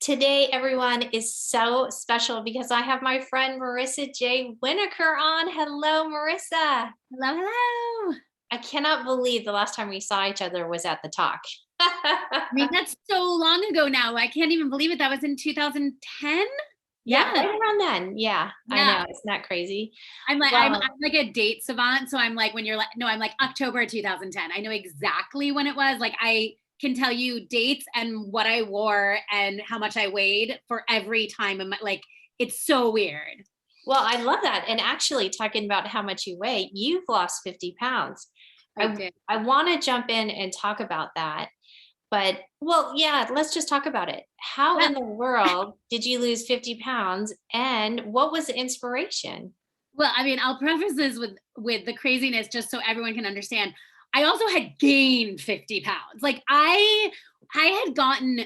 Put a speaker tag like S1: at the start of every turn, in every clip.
S1: Today, everyone, is so special because I have my friend Marissa J. Winokur on. Hello, Marissa.
S2: Hello, hello.
S1: I cannot believe the last time we saw each other was at the talk.
S2: I mean, that's so long ago now. I can't even believe it. That was in 2010.
S1: Yeah,
S2: Yes.
S1: right around then. Yeah, I
S2: Yeah.
S1: know. Isn't that crazy?
S2: I'm
S1: Well,
S2: like a date savant. So I'm like, when you're like, no, I'm like October 2010. I know exactly when it was. Like I can tell you dates and what I wore and how much I weighed for every time. Like, it's so weird.
S1: well, I love that. And actually, talking about how much you weigh, you've lost 50 pounds.
S2: I
S1: I,
S2: did.
S1: I want to jump in and talk about that. But, well, yeah, let's just talk about it. How
S2: Well,
S1: in the world did you lose 50 pounds? And what was the inspiration?
S2: well, I mean, I'll preface this with the craziness just so everyone can understand. I also had gained 50 pounds. Like I had gotten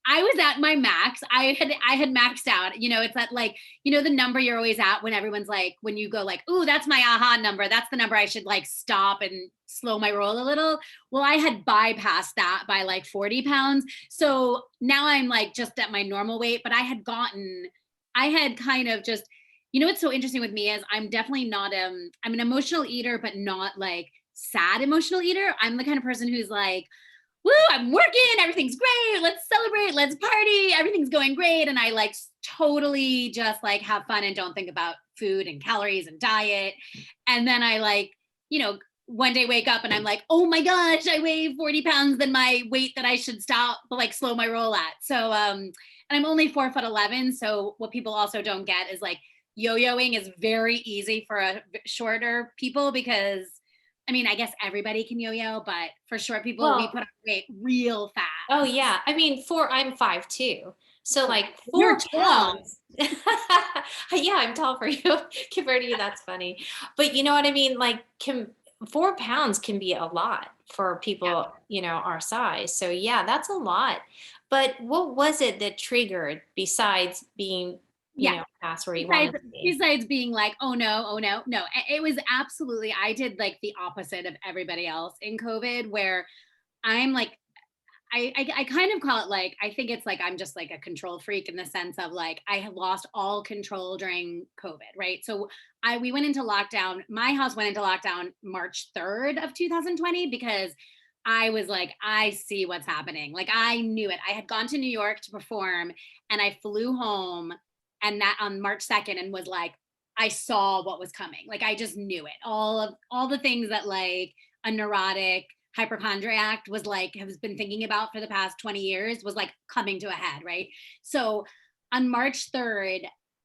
S2: I was at my max. I had maxed out. It's that, like, the number you're always at when everyone's like, when you go like, "Ooh, that's my aha number. That's the number I should like stop and slow my roll a little." Well, I had bypassed that by like 40 pounds. So now I'm like just at my normal weight, but I had kind of just, what's so interesting with me is I'm definitely not I'm an emotional eater, but not like sad emotional eater. I'm the kind of person who's like, woo, I'm working, everything's great, let's celebrate, let's party, everything's going great. And I like totally just like have fun and don't think about food and calories and diet. And then I like, you know, one day wake up and I'm like, oh my gosh, I weigh 40 pounds than my weight that I should stop, but like slow my roll at. So, and I'm only 4'11". So what people also don't get is like yo-yoing is very easy for a shorter people because I mean, I guess everybody can yo-yo, but for short people, we
S1: Well,
S2: put on weight real
S1: oh
S2: fast.
S1: yeah. I mean, I'm 5'2". So
S2: Oh,
S1: like
S2: you're
S1: four
S2: tall.
S1: pounds. Yeah, I'm tall for you compared to you. That's funny. But you know what I mean? Like 4 pounds can be a lot for
S2: Yeah,
S1: people, our size. So yeah, that's a lot. But what was it that triggered besides being,
S2: yeah.
S1: past where you
S2: Besides,
S1: wanted to be?
S2: besides being like, oh no, oh no, no. It was absolutely. I did like the opposite of everybody else in COVID, where I'm like I kind of call it like I think it's like I'm just like a control freak in the sense of like I had lost all control during COVID, right? So we went into lockdown. My house went into lockdown March 3rd of 2020 because I was like, I see what's happening. Like I knew it. I had gone to New York to perform and I flew home and that on March 2nd and was like, I saw what was coming. Like I just knew it. All the things that like a neurotic hypochondriac was like has been thinking about for the past 20 years was like coming to a head, right? So on March 3rd,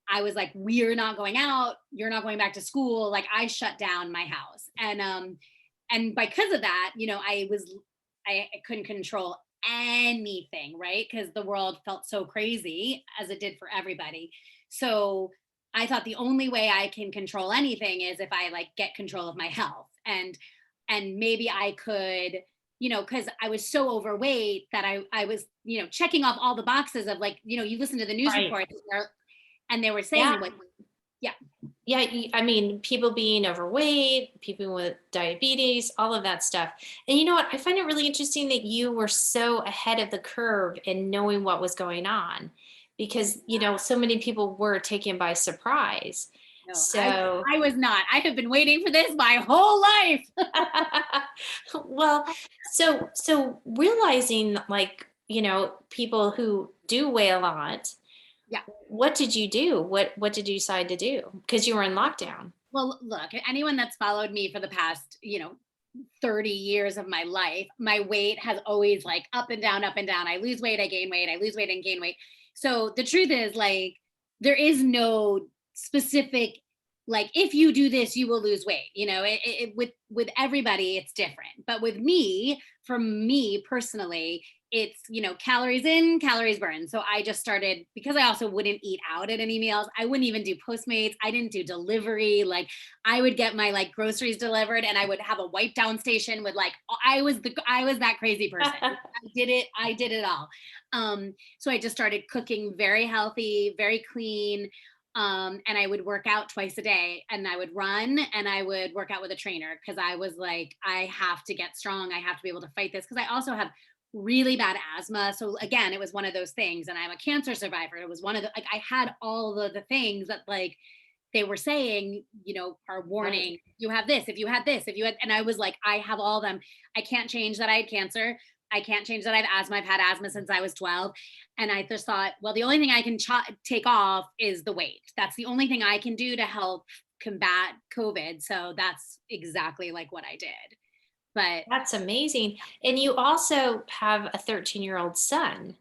S2: I was like, we're not going out, you're not going back to school. Like I shut down my house. And because of that, I couldn't control anything, right? Because the world felt so crazy as it did for everybody. So I thought the only way I can control anything is if I like get control of my health. And maybe I could, because I was so overweight that I was, checking off all the boxes of like, you listen to the news
S1: Right.
S2: reports and they were saying
S1: Yeah.
S2: like, yeah,
S1: Yeah, I mean, people being overweight, people with diabetes, all of that stuff. And you know what? I find it really interesting that you were so ahead of the curve in knowing what was going on because, so many people were taken by surprise.
S2: no,
S1: So,
S2: I was not. I have been waiting for this my whole life.
S1: well, so realizing like, people who do weigh a lot,
S2: Yeah.
S1: what did you do? What did you decide to do? Because you were in lockdown.
S2: Well, look, anyone that's followed me for the past, 30 years of my life, my weight has always like up and down, up and down. I lose weight, I gain weight, I lose weight and gain weight. So the truth is like there is no specific like if you do this you will lose weight. With everybody it's different. But with me, for me personally, it's calories in, calories burn. So I just started because I also wouldn't eat out at any meals. I wouldn't even do Postmates. I didn't do delivery. Like I would get my like groceries delivered and I would have a wipe down station with like I was that crazy person. I did it all. So I just started cooking very healthy, very clean. And I would work out twice a day and I would run and I would work out with a trainer because I was like, I have to get strong. I have to be able to fight this because I also have really bad asthma. So again, it was one of those things. And I'm a cancer survivor. It was one of the, like, I had all the things that like they were saying, are
S1: Right.
S2: warning, you have this, if you had this, if you had, and I was like, I have all of them. I can't change that I had cancer. I can't change that I have asthma. I've had asthma since I was 12. And I just thought, well, the only thing I can take off is the weight. That's the only thing I can do to help combat COVID. So that's exactly like what I did. But
S1: That's amazing. And you also have a 13-year-old son.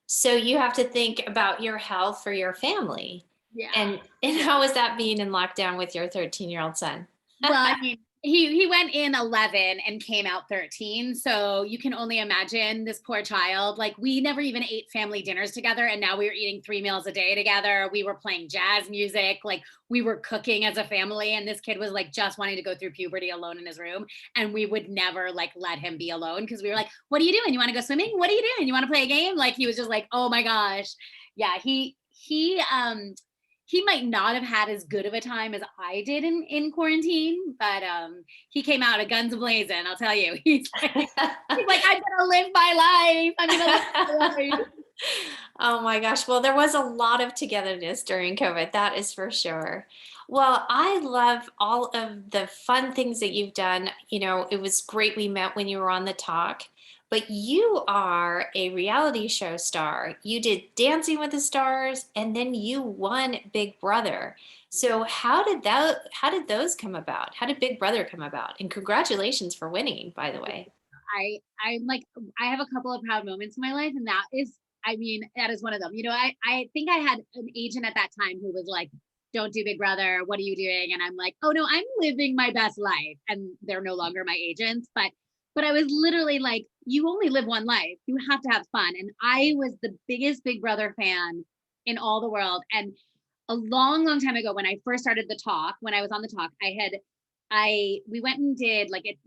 S1: So you have to think about your health for your family.
S2: yeah.
S1: And how is that being in lockdown with your 13-year-old son?
S2: Well, I mean, he went in 11 and came out 13. So you can only imagine this poor child. Like, we never even ate family dinners together. And now we were eating 3 meals a day together. We were playing jazz music. Like, we were cooking as a family. And this kid was like just wanting to go through puberty alone in his room. And we would never like let him be alone because we were like, what are you doing? You want to go swimming? What are you doing? You want to play a game? Like, he was just like, oh my gosh. Yeah. He might not have had as good of a time as I did in quarantine, but he came out a guns blazing. I'll tell you, he's like, I'm gonna live my life. I'm gonna live my life.
S1: Oh my gosh. Well, there was a lot of togetherness during COVID, that is for sure. Well, I love all of the fun things that you've done. It was great we met when you were on the talk, but you are a reality show star. You did Dancing with the Stars and then you won Big Brother. So how did those come about? How did Big Brother come about? And congratulations for winning, by the way.
S2: I'm like, I have a couple of proud moments in my life, and that is, I mean, that is one of them. I think I had an agent at that time who was like, don't do Big Brother. What are you doing? And I'm like, oh no, I'm living my best life. And they're no longer my agents, but I was literally like, you only live one life. You have to have fun. And I was the biggest Big Brother fan in all the world. And a long, long time ago, when I first started the talk, when I was on the talk, we went and did like it,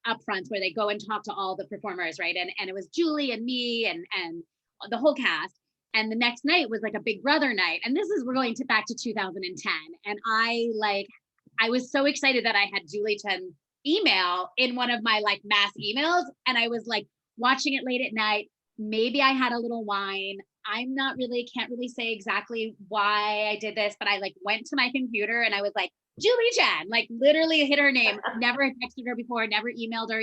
S2: upfronts where they go and talk to all the performers, right? And it was Julie and me and the whole cast. And the next night was like a Big Brother night. And we're going back to 2010. And I was so excited that I had Julie Chen email in one of my like mass emails. And I was like watching it late at night. Maybe I had a little wine. Can't really say exactly why I did this, but I like went to my computer and I was like, Julie Chen, like literally hit her name, never had texted her before, never emailed her,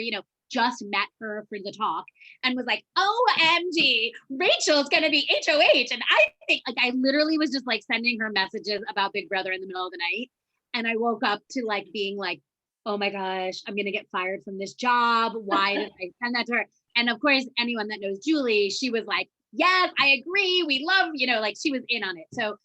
S2: just met her for the talk and was like, OMG, Rachel's gonna be HOH. And I think like I literally was just like sending her messages about Big Brother in the middle of the night. And I woke up to like being like, oh my gosh, I'm gonna get fired from this job. Why did I send that to her? And of course, anyone that knows Julie, she was like, yes, I agree. We love, like she was in on it. So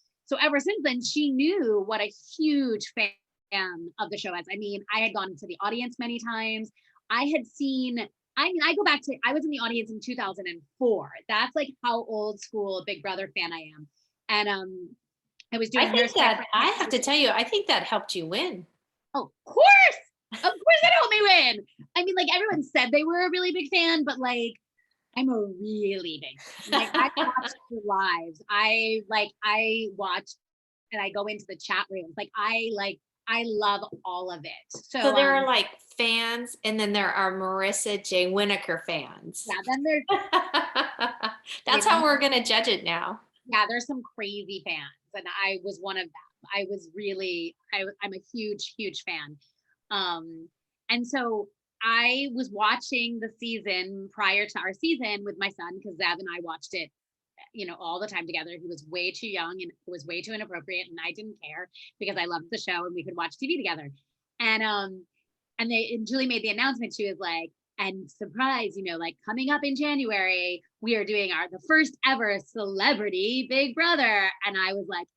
S2: ever since then, she knew what a huge fan of the show is. I mean, I had gone to the audience many times. I had seen, I go back to, I was in the audience in 2004. That's like how old school Big Brother fan I am. And I was
S1: I
S2: doing
S1: think
S2: hairspray.
S1: that I have to tell you, I think that helped you win.
S2: Oh, of course it helped me win. I mean, like everyone said they were a really big fan, but like I'm a really big fan. Like I watched the lives. I watch and I go into the chat rooms. I love all of it.
S1: So there are like fans, and then there are Marissa J. Winokur fans.
S2: Yeah, then there's
S1: That's how we're gonna judge it now.
S2: yeah, there's some crazy fans, and I was one of them. I was really I'm a huge, huge fan. And so I was watching the season prior to our season with my son because Zev and I watched it, all the time together. He was way too young and it was way too inappropriate, and I didn't care because I loved the show and we could watch TV together. And Julie made the announcement. She was like, and surprise, like coming up in January, we are doing the first ever celebrity Big Brother. And I was like,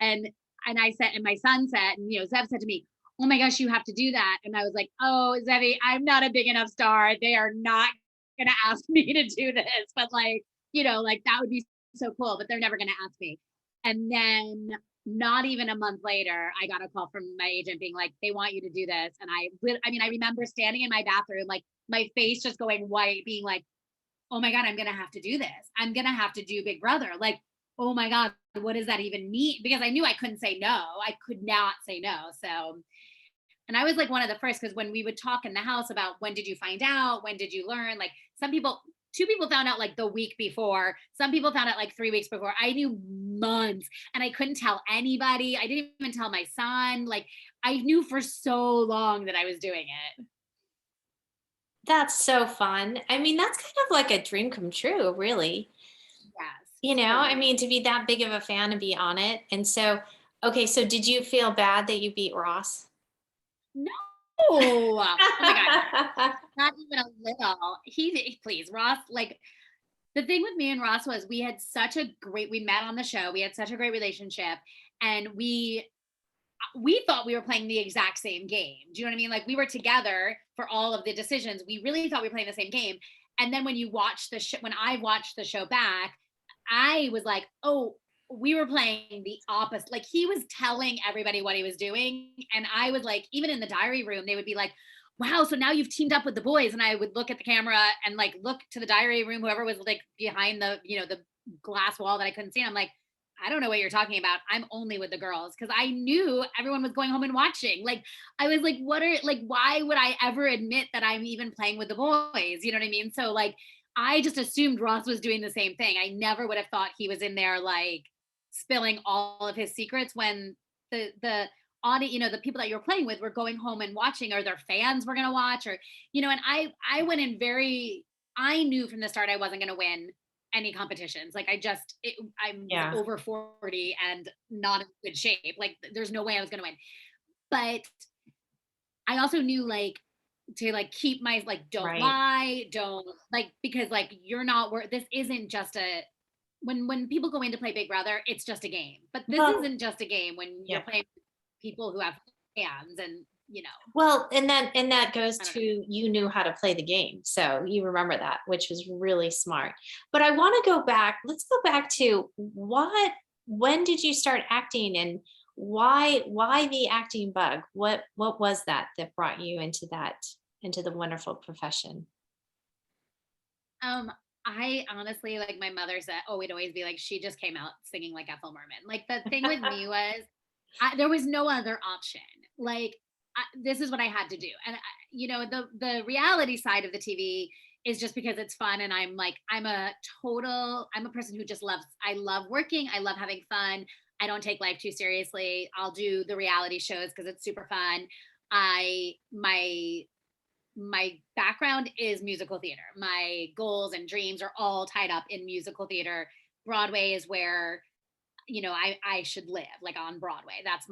S2: and I said, and my son said, and Zev said to me, oh my gosh, you have to do that. And I was like, oh, Zevi, I'm not a big enough star. They are not gonna ask me to do this, but like, like that would be so cool, but they're never gonna ask me. And then not even a month later, I got a call from my agent being like, they want you to do this. And I remember standing in my bathroom, like my face just going white, being like, oh my God, I'm gonna have to do this. I'm gonna have to do Big Brother. Like, oh my God, what does that even mean? Because I knew I couldn't say no. I could not say no. So, and I was like one of the first, because when we would talk in the house about when did you find out, when did you learn, like some people, two people found out like the week before. Some people found out like 3 weeks before. I knew months and I couldn't tell anybody. I didn't even tell my son. Like I knew for so long that I was doing it.
S1: That's so fun. I mean, that's kind of like a dream come true, really.
S2: Yes,
S1: I
S2: totally.
S1: mean, to be that big of a fan and be on it. And so, okay, so did you feel bad that you beat Ross?
S2: No. Oh my God. Not even a little. Please, Ross, like the thing with me and Ross was we met on the show. We had such a great relationship and we thought we were playing the exact same game. Do you know what I mean? Like we were together for all of the decisions. We really thought we were playing the same game. And then when I watched the show back, I was like, oh, we were playing the opposite. Like he was telling everybody what he was doing. And I was like, even in the diary room, they would be like, wow, so now you've teamed up with the boys. And I would look at the camera and like look to the diary room, whoever was like behind the glass wall that I couldn't see. And I'm like, I don't know what you're talking about. I'm only with the girls because I knew everyone was going home and watching. Like, I was like, why would I ever admit that I'm even playing with the boys? You know what I mean? So, like, I just assumed Ross was doing the same thing. I never would have thought he was in there, like, spilling all of his secrets when the audience, the people that you're playing with were going home and watching, or their fans were going to watch, and I went in I knew from the start I wasn't going to win any competitions. Like I was
S1: Yeah,
S2: over 40 and not in good shape. Like there's no way I was going to win. But I also knew like to like keep my like don't
S1: right.
S2: lie, don't like because like you're not this isn't just a when people go in to play Big Brother, it's just a game. But this
S1: Well,
S2: isn't just a game when you're
S1: yeah.
S2: playing with people who have fans and
S1: Well, and that goes
S2: I don't
S1: to
S2: know.
S1: you knew how to play the game. So you remember that, which was really smart. But I want to go back. Let's go back to when did you start acting and why the acting bug? What was that brought you into the wonderful profession?
S2: Um, I honestly like my mother said, oh, we'd always be like, she just came out singing like Ethel Merman. Like the thing with me was, there was no other option. Like this is what I had to do, and the reality side of the TV is just because it's fun, and I'm a person who just loves. I love working. I love having fun. I don't take life too seriously. I'll do the reality shows because it's super fun. I my background is musical theater. My goals and dreams are all tied up in musical theater. Broadway is where I should live, like on Broadway. That's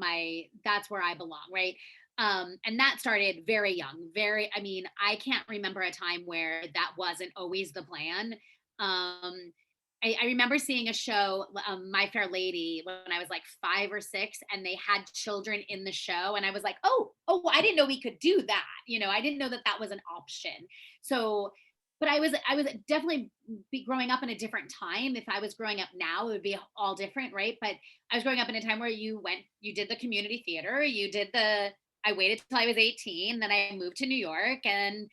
S2: where I belong, right? And that started very young. I mean, I can't remember a time where that wasn't always the plan. Um, I remember seeing a show, My Fair Lady, when I was like 5 or 6, and they had children in the show, and I was like, oh, I didn't know we could do that. I didn't know that that was an option. So, but I was definitely growing up in a different time. If I was growing up now, it would be all different, right? But I was growing up in a time where you did the community theater, I waited till I was 18, then I moved to New York and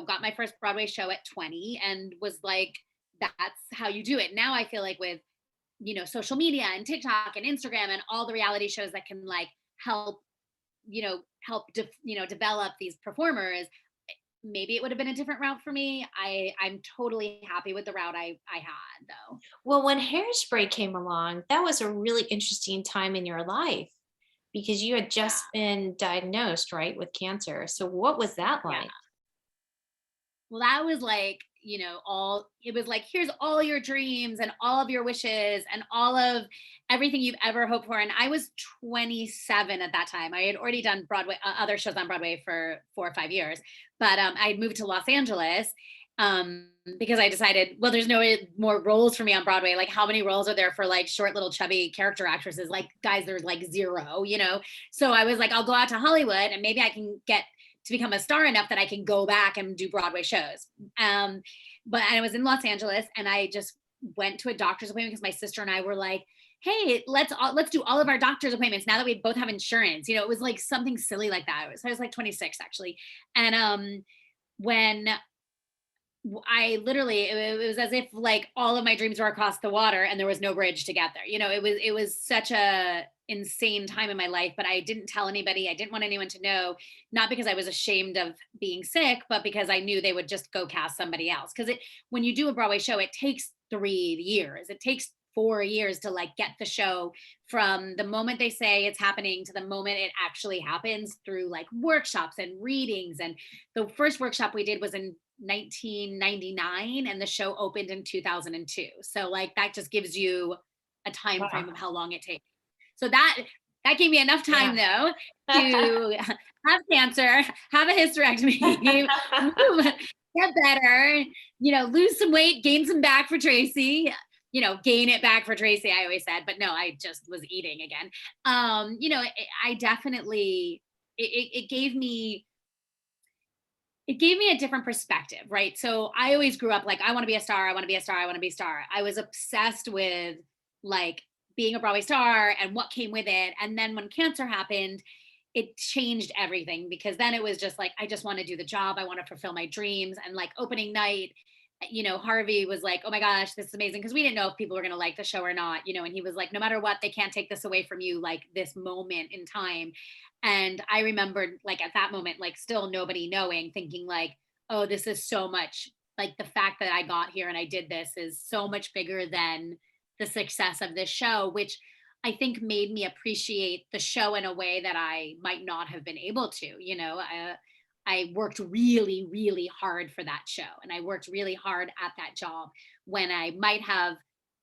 S2: got my first Broadway show at 20 and was like, that's how you do it. Now I feel like with social media and TikTok and Instagram and all the reality shows that can like develop these performers, maybe it would have been a different route for me. I'm totally happy with the route I had though.
S1: Well, when Hairspray came along, that was a really interesting time in your life because you had
S2: Yeah.
S1: just been diagnosed, right, with cancer. So what was that
S2: Yeah.
S1: like?
S2: Well, that was like, it was like, here's all your dreams and all of your wishes and all of everything you've ever hoped for. And I was 27 at that time. I had already done Broadway, other shows on Broadway for 4 or 5 years, but I had moved to Los Angeles because I decided, well, there's no more roles for me on Broadway. Like, how many roles are there for like short, little, chubby character actresses? Like, guys, there's like zero. So I was like, I'll go out to Hollywood and maybe I can get to become a star enough that I can go back and do Broadway shows. Um, but I was in Los Angeles and I just went to a doctor's appointment because my sister and I were like, hey, let's do all of our doctor's appointments now that we both have insurance. It was like something silly like that. I was like 26 actually. And when I literally, it was as if like all of my dreams were across the water and there was no bridge to get there. insane time in my life, but I didn't tell anybody. I didn't want anyone to know, not because I was ashamed of being sick, but because I knew they would just go cast somebody else. Because when you do a Broadway show, it takes 3 years. It takes 4 years to like get the show from the moment they say it's happening to the moment it actually happens, through like workshops and readings. And the first workshop we did was in 1999 and the show opened in 2002. So like that just gives you a time frame
S1: Wow.
S2: of how long it takes. So that gave me enough time though
S1: Yeah.
S2: to have cancer, have a hysterectomy, move, get better, lose some weight, gain some back for Tracy, gain it back for Tracy, I always said, but no, I just was eating again. I definitely, it gave me, a different perspective, right? So I always grew up like, I want to be a star, I want to be a star, I want to be a star. I was obsessed with like being a Broadway star and what came with it. And then when cancer happened, it changed everything, because then it was just like, I just want to do the job. I want to fulfill my dreams. And like opening night, Harvey was like, oh my gosh, this is amazing. Cause we didn't know if people were going to like the show or not, and he was like, no matter what, they can't take this away from you, like this moment in time. And I remembered like at that moment, like still nobody knowing, thinking like, oh, this is so much, like the fact that I got here and I did this is so much bigger than the success of this show, which I think made me appreciate the show in a way that I might not have been able to. I worked really, really hard for that show, and I worked really hard at that job when I might have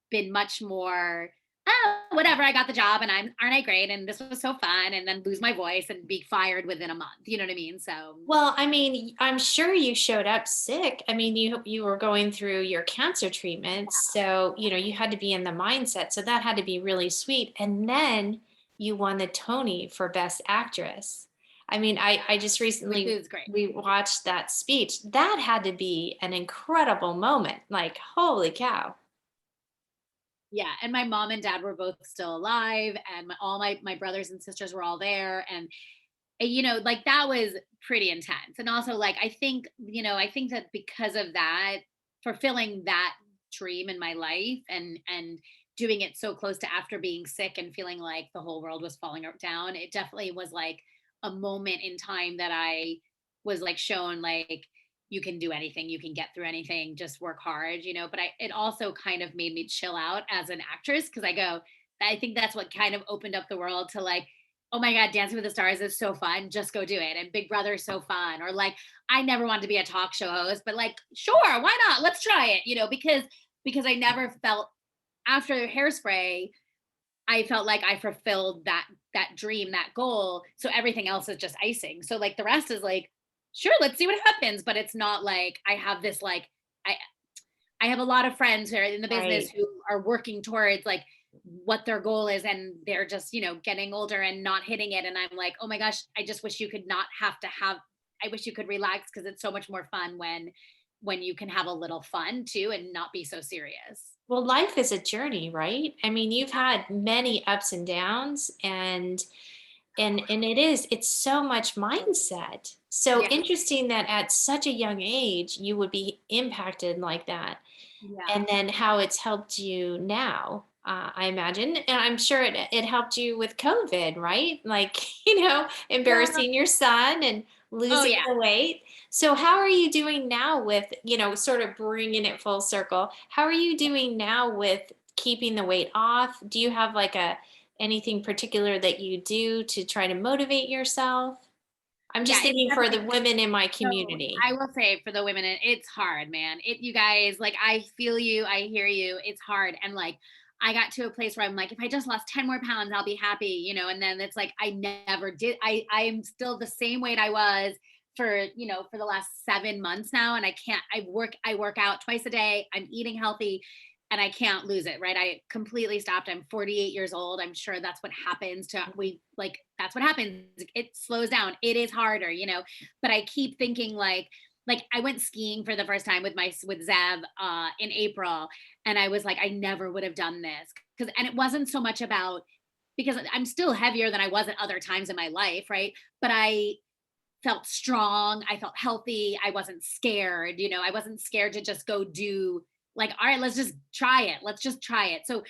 S2: been much more, oh, whatever, I got the job and aren't I great? And this was so fun. And then lose my voice and be fired within a month. You know what I mean? So
S1: Well, I mean, I'm sure you showed up sick. I mean, you were going through your cancer treatment, so you had to be in the mindset. So that had to be really sweet. And then you won the Tony for Best Actress. I mean, I just
S2: which
S1: recently
S2: is great.
S1: we watched that speech. That had to be an incredible moment. Like, holy cow.
S2: Yeah. And my mom and dad were both still alive, and all my brothers and sisters were all there. And like that was pretty intense. And also like I think that because of that, fulfilling that dream in my life, and doing it so close to after being sick and feeling like the whole world was falling down, it definitely was like a moment in time that I was like shown like, you can do anything, you can get through anything, just work hard. But it also kind of made me chill out as an actress, because I think that's what kind of opened up the world to like, oh my God, Dancing with the Stars is so fun. Just go do it. And Big Brother is so fun. Or like, I never wanted to be a talk show host, but like, sure, why not? Let's try it, because I never felt, after Hairspray, I felt like I fulfilled that dream, that goal. So everything else is just icing. So like the rest is like, sure, let's see what happens. But it's not like I have this like, I I have a lot of friends who are in the business
S1: Right.
S2: who are working towards like what their goal is, and they're just, getting older and not hitting it. And I'm like, oh my gosh, I just wish you could not have to have, I wish you could relax, because it's so much more fun when you can have a little fun too and not be so serious.
S1: Well, life is a journey, right? I mean, you've had many ups and downs, and it's so much mindset. So
S2: Yeah.
S1: interesting that at such a young age you would be impacted like that,
S2: Yeah.
S1: and then how it's helped you now. I imagine, and I'm sure it helped you with COVID, right? Like,
S2: Yeah.
S1: embarrassing your son and
S2: Oh
S1: losing
S2: yeah.
S1: the weight. So how are you doing now with, sort of bringing it full circle? How are you doing now with keeping the weight off? Do you have like anything particular that you do to try to motivate yourself? I'm
S2: Yeah.
S1: just
S2: It's
S1: thinking for
S2: definitely,
S1: the women in my
S2: so
S1: community.
S2: I will say for the women, it's hard, man. You guys, like, I feel you, I hear you. It's hard. And like, I got to a place where I'm like, if I just lost 10 more pounds, I'll be happy, and then it's like, I never did. I'm still the same weight I was for the last 7 months now. And I work out twice a day. I'm eating healthy and I can't lose it, right? I completely stopped. I'm 48 years old. I'm sure that's what happens that's what happens. It slows down. It is harder, but I keep thinking like I went skiing for the first time with Zev in April, and I was like, I never would have done this, and it wasn't so much about, because I'm still heavier than I was at other times in my life, right? But I felt strong. I felt healthy. I wasn't scared. I wasn't scared to just go do, like, all right, let's just try it. Let's just try it. So,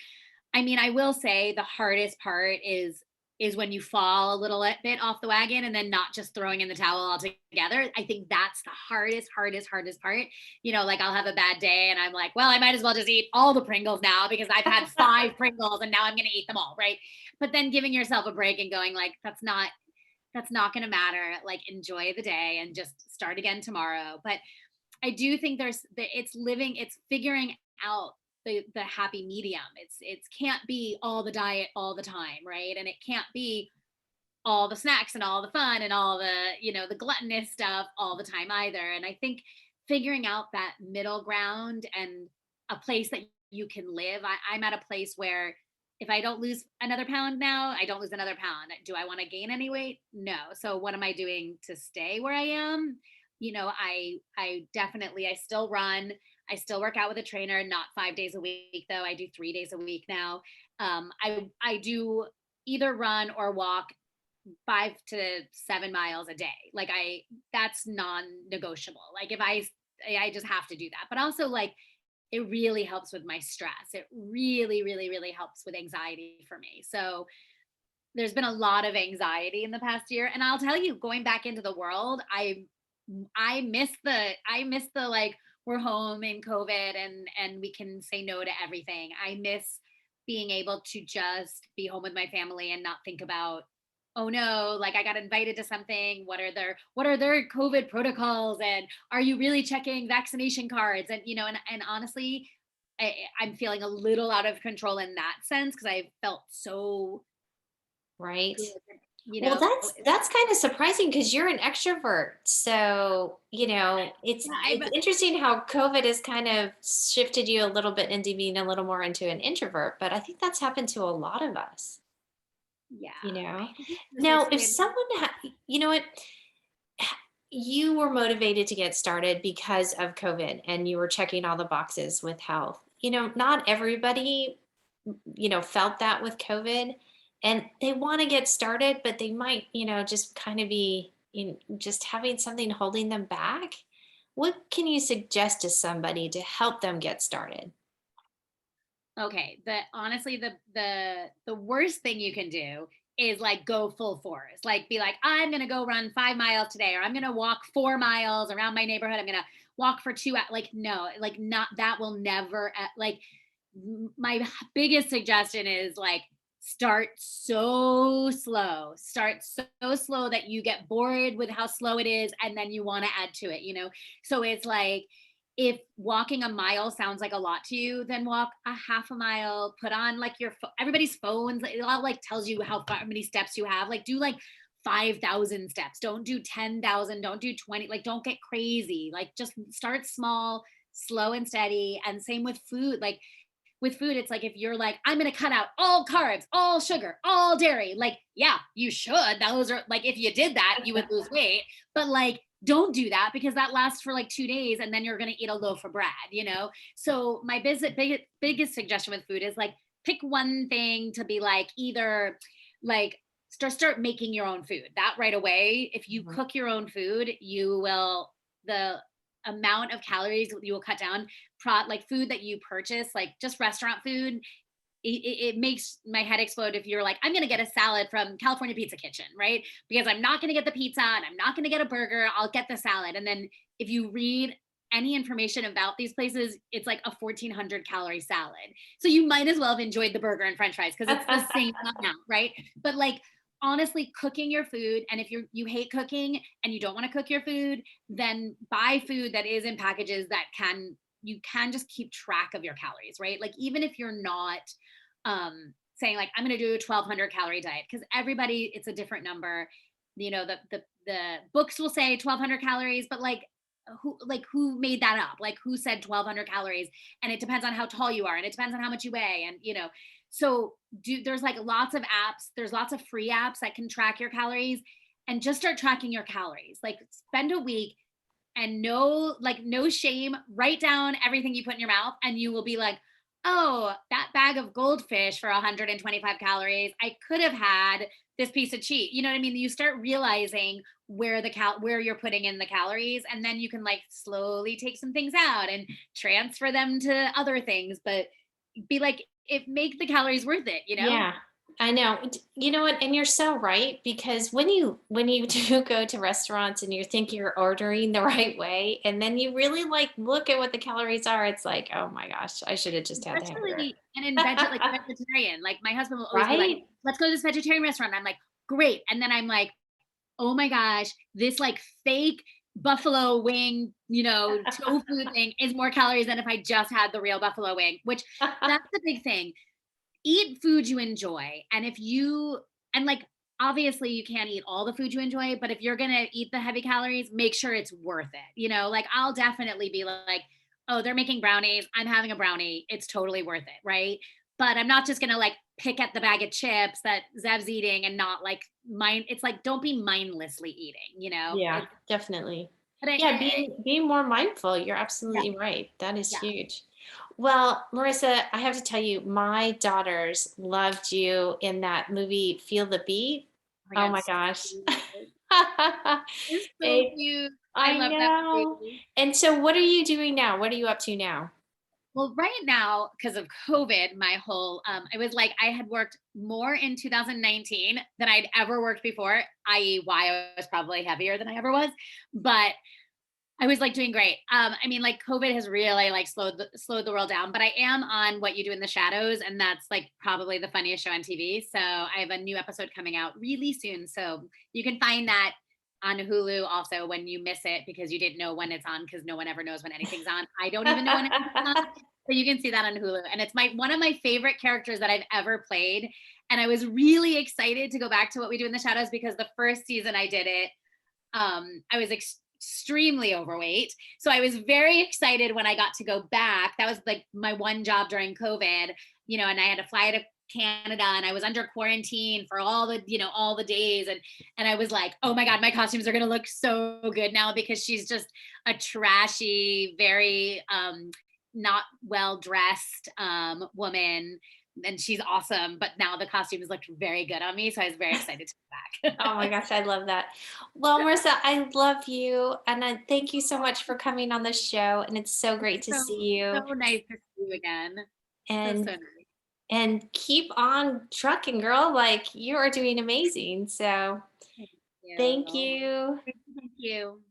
S2: I mean, I will say the hardest part is is when you fall a little bit off the wagon and then not just throwing in the towel altogether. I think that's the hardest part. Like I'll have a bad day and I'm like, well, I might as well just eat all the Pringles now because I've had 5 Pringles and now I'm going to eat them all. Right. But then giving yourself a break and going like, that's not going to matter. Like enjoy the day and just start again tomorrow. But I do think it's figuring out the happy medium. It can't be all the diet all the time, right? And it can't be all the snacks and all the fun and all the gluttonous stuff all the time either. And I think figuring out that middle ground and a place that you can live. I'm at a place where if I don't lose another pound now, I don't lose another pound. Do I want to gain any weight? No. So what am I doing to stay where I am? I definitely, I still run. I still work out with a trainer, not 5 days a week though. I do 3 days a week now. I do either run or walk 5 to 7 miles a day. Like that's non-negotiable. Like if I just have to do that. But also like it really helps with my stress. It really, really, really helps with anxiety for me. So there's been a lot of anxiety in the past year. And I'll tell you, going back into the world, I miss the like we're home in COVID and we can say no to everything. I miss being able to just be home with my family and not think about, oh no, like I got invited to something. What are their COVID protocols? And are you really checking vaccination cards? And honestly, I'm feeling a little out of control in that sense because I felt so
S1: Right.
S2: good, you
S1: Well,
S2: know.
S1: that's kind of surprising because you're an extrovert. So, it's
S2: Yeah,
S1: it's interesting how COVID has kind of shifted you a little bit into being a little more into an introvert, but I think that's happened to a lot of us,
S2: yeah,
S1: you know.
S2: I think it's
S1: Now,
S2: just the
S1: if
S2: way.
S1: someone you know what, you were motivated to get started because of COVID and you were checking all the boxes with health. Not everybody, felt that with COVID and they want to get started, but they might, just kind of be just having something holding them back. What can you suggest to somebody to help them get started?
S2: Okay, honestly, the worst thing you can do is like go full force. Like be like, I'm gonna go run 5 miles today, or I'm gonna walk 4 miles around my neighborhood. I'm gonna walk for 2 hours. Like, no, like not that will never like my biggest suggestion is like start so slow. Start so slow that you get bored with how slow it is, and then you want to add to it. So it's like if walking a mile sounds like a lot to you, then walk a half a mile, put on like everybody's phones. It all like tells you how many steps you have. Like do like 5,000 steps. Don't do 10,000. Don't do 20. Like don't get crazy. Like just start small, slow and steady. And same with food. Like with food, it's like if you're like, I'm going to cut out all carbs, all sugar, all dairy, like, yeah, you should. Those are like, if you did that, you would lose weight. But like, don't do that because that lasts for like 2 days and then you're going to eat a loaf of bread. So my biggest suggestion with food is like, pick one thing to be like either like start making your own food that right away. If you
S1: Mhm.
S2: cook your own food, the amount of calories you will cut down. Like food that you purchase, like just restaurant food, it makes my head explode if you're like, I'm going to get a salad from California Pizza Kitchen, right? Because I'm not going to get the pizza and I'm not going to get a burger. I'll get the salad. And then if you read any information about these places, it's like a 1,400 calorie salad. So you might as well have enjoyed the burger and french fries because it's the same amount, right? But like, honestly, cooking your food, and if you hate cooking and you don't want to cook your food, then buy food that is in packages that you can just keep track of your calories, right? Like even if you're not saying like I'm going to do a 1,200 calorie diet, because everybody it's a different number. The books will say 1,200 calories, but who made that up? Like who said 1,200 calories? And it depends on how tall you are, and it depends on how much you weigh, and so there's like lots of apps. There's lots of free apps that can track your calories, and just start tracking your calories. Like spend a week and no shame, write down everything you put in your mouth and you will be like, oh, that bag of goldfish for 125 calories, I could have had this piece of cheese. You know what I mean? You start realizing where you're putting in the calories, and then you can like slowly take some things out and transfer them to other things, but be like, it make the calories worth it.
S1: Yeah. I know. You know what? And you're so right, because when you do go to restaurants and you think you're ordering the right way, and then you really like look at what the calories are, it's like, oh my gosh, I should have just had the hamburger.
S2: Especially and in like vegetarian. Like my husband will always be like,
S1: Right?
S2: "Let's go to this vegetarian restaurant." And I'm like, "Great." And then I'm like, "Oh my gosh, this like fake buffalo wing, tofu thing is more calories than if I just had the real buffalo wing," which that's the big thing. Eat food you enjoy. And if you and like obviously you can't eat all the food you enjoy, but if you're going to eat the heavy calories, make sure it's worth it. Like I'll definitely be like, "Oh, they're making brownies. I'm having a brownie. It's totally worth it." Right? But I'm not just going to like pick at the bag of chips that Zev's eating and not like mind it's like don't be mindlessly eating.
S1: Yeah,
S2: It's
S1: definitely.
S2: but
S1: Yeah, being more mindful. You're
S2: yeah,
S1: absolutely right. That is
S2: yeah.
S1: huge. Well, Marissa, I have to tell you, my daughters loved you in that movie Feel the Beat.
S2: Oh my
S1: Oh
S2: god,
S1: my
S2: so
S1: gosh.
S2: cute. It's so
S1: They
S2: cute. I
S1: I
S2: love that
S1: know.
S2: movie.
S1: And so what are you doing now? What are you up to now?
S2: Well, right now, because of COVID, my whole it was like I had worked more in 2019 than I'd ever worked before, i.e., why I was probably heavier than I ever was. But I was like doing great. I mean, like COVID has really like slowed the world down. But I am on What You Do in the Shadows, and that's like probably the funniest show on TV. So I have a new episode coming out really soon. So you can find that on Hulu also when you miss it because you didn't know when it's on because no one ever knows when anything's on. I don't even know when anything's on. But you can see that on Hulu. And it's my one of my favorite characters that I've ever played. And I was really excited to go back to What We Do in the Shadows because the first season I did it, I was extremely overweight. So I was very excited when I got to go back. That was like my one job during COVID, and I had to fly to Canada and I was under quarantine for all the days. And I was like, oh my God, my costumes are gonna look so good now because she's just a trashy, very not well dressed woman. And she's awesome, but now the costumes looked very good on me. So I was very excited to go
S1: Oh my
S2: back.
S1: gosh, I love that. Well, Marissa, I love you, and I thank you so much for coming on the show, and it's so great to
S2: So,
S1: see you.
S2: so nice to see you again. So
S1: And
S2: nice.
S1: and keep on trucking, girl. Like you are doing amazing. So
S2: Thank
S1: thank
S2: you.
S1: you.
S2: Thank you.